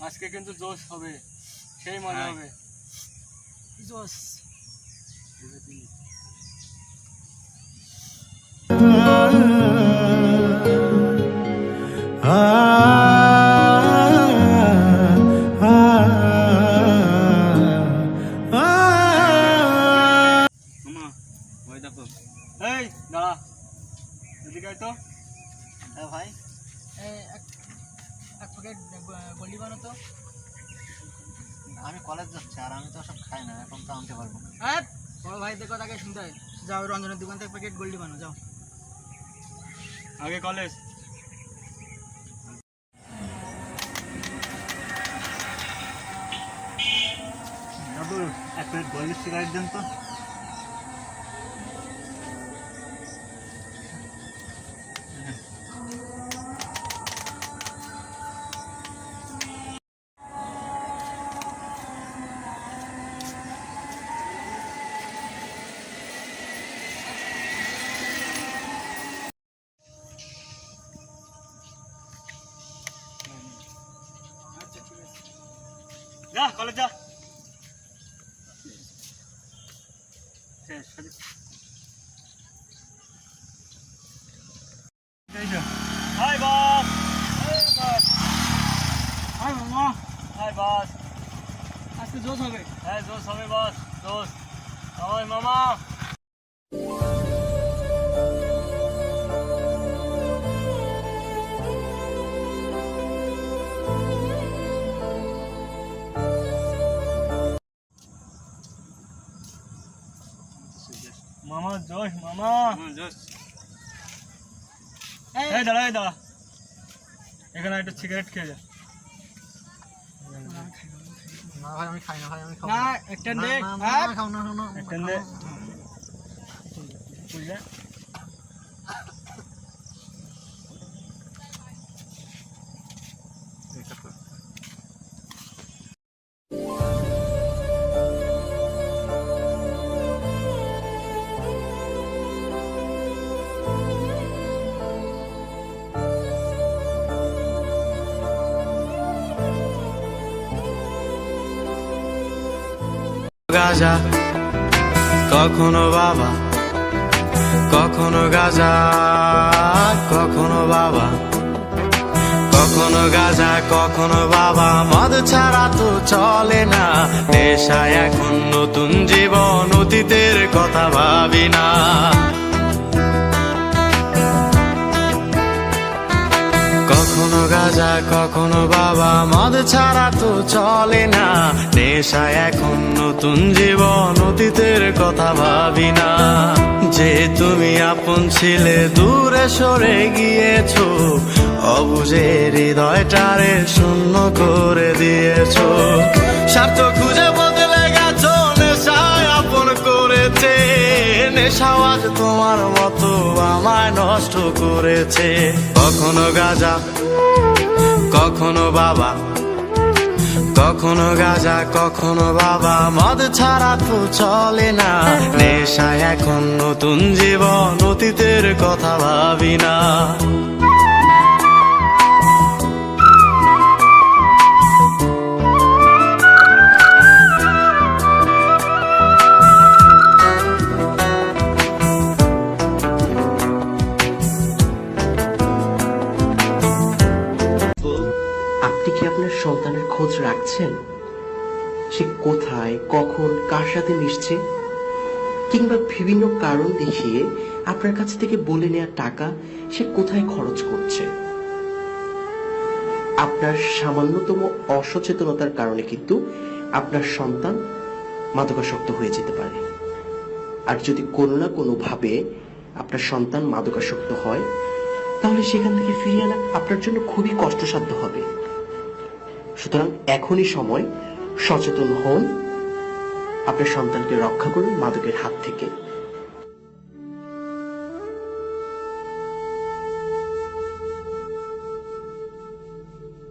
আজকে কিন্তু জোশ হবে, সেই মজা হবে। জোশ এই দাঁড়া, এদিকে তো। হ্যাঁ ভাই, এক প্যাকেট গোল্ডি বানো তো। আমি কলেজ যাচ্ছি আর আমি তো সব খাই না, এখন তো আনতে পারবো না। বড় ভাই দেখো, তাকে শুনতে হয়। যাও রঞ্জনের দোকান থেকে প্যাকেট গোল্ডি বানো, যাও আগে কলেজ। দাদু, এক প্লেট গোল্ডি সিগারেট দেন তো। যা কলেজ যা। হাই বস, হাই মামা, হাই বস। আজকে জোশ হবে। হ্যাঁ জোশ হবে বস, জোশ। হাই মামা। মামা জোশ, মামা জোশ। এই দাঁড়া, এই দাঁড়া, এখানে একটা সিগারেট খেয়ে যা। না ভাই, আমি খাই না ভাই, আমি খাবো না, না। একটা দে। খাও না, একটা দে। বুঝলে গাজা কখনো বাবা, কখনো গাজা, কখনো বাবা, কখনো গাজা, কখনো বাবা। মদ ছাড়া তো চলে না, নেশায় এখন নতুন জীবন, অতীতের কথা ভাবি না। কখনো গাজা, কখনো বাবা, মদ ছাড়া তো চলে না, নেশায় এখন নতুন জীবন, অতীতের কথা ভাবি না। যে তুমি আপন ছিলে দূরে সরে গিয়েছো, অবুঝে হৃদয়টারে শূন্য করে দিয়েছো। স্বার্থ খুঁজে বদলে গেছো, নেশায় আপন করেছে, নেশাও আজ তোমার মতো আমায় নষ্ট করেছে। কখনো গাজা, কখনো বাবা, কখনো গাজা, কখনো বাবা, মদ ছাড়া তো চলে না, নেশায় এখন নতুন জীবন, অতীতের কথা ভাবি না। আপনি কি আপনার সন্তানের খোঁজ রাখছেন? সে কোথায়, কখন, কার সাথে মিশছে, কিংবা বিভিন্ন কারণ দেখিয়ে আপনার কাছ থেকে বলে নেওয়া টাকা সে কোথায় খরচ করছে? আপনার সামান্যতম অসচেতনতার কারণে কিন্তু আপনার সন্তান মাদকাসক্ত হয়ে যেতে পারে। আর যদি কোনো না কোনো ভাবে আপনার সন্তান মাদকাসক্ত হয়, তাহলে সেখান থেকে ফিরিয়ে আনা আপনার জন্য খুবই কষ্টসাধ্য হবে। সুতরাং এখনই সময়, সচেতন হন, আপনার সন্তানকে রক্ষা করুন মাদকের হাত থেকে।